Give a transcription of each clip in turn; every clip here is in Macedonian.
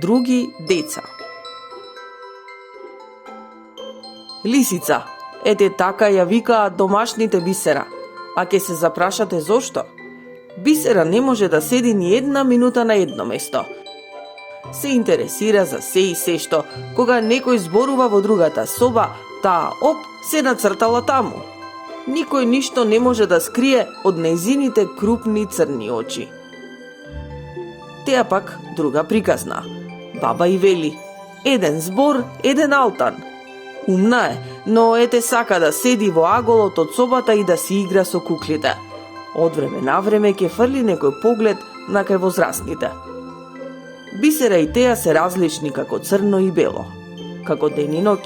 други деца. Лисица, ете така ја викаат домашните Бисера, а ќе се запрашате зошто? Бисера не може да седи ни една минута на едно место. Се интересира за се и се што, кога некој зборува во другата соба, таа се нацртала таму. Никој ништо не може да скрие од нејзините крупни црни очи. Теа пак друга приказна. Баба и вели: еден збор, еден алтан. Умна е, но ете сака да седи во аголот од собата и да си игра со куклите. Од време на време ќе фрли некој поглед на кај возрастните. Бисера и Теа се различни како црно и бело, како ден и ноќ.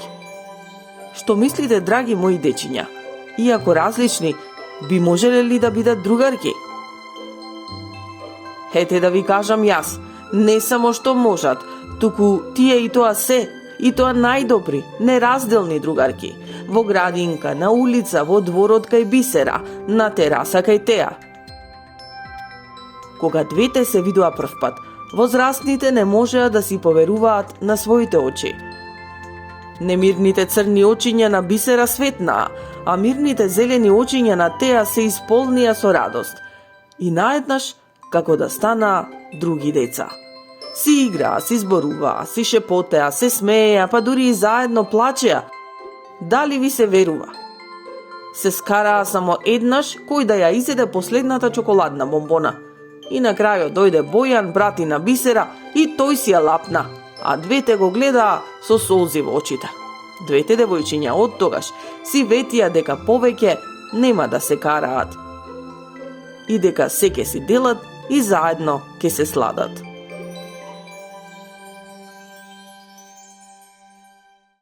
Што мислите, драги мои дечиња? Иако различни, би можеле ли да бидат другарки? Ете да ви кажам јас, не само што можат, туку тие и тоа се, и тоа најдобри, неразделни другарки. Во градинка, на улица, во дворот кај Бисера, на тераса кај Теа. Кога двете се видоа првпат, возрастните не можеа да си поверуваат на своите очи. Немирните црни очиња на Бисера светнаа, а мирните зелени очиња на Теа се исполнија со радост. И наеднаш, како да станаа други деца. Си играа, си зборуваа, си шепотеа, се смееа, па дури и заедно плачеа. Дали ви се верува? Се скараа само еднаш кој да ја изеде последната чоколадна бомбона. И на крајот дојде Бојан, брати на Бисера, и тој си ја лапна, а двете го гледаа со солзи во очите. Двете девојчиња од тогаш си ветија дека повеќе нема да се караат и дека се ќе си делат и заедно ќе се сладат.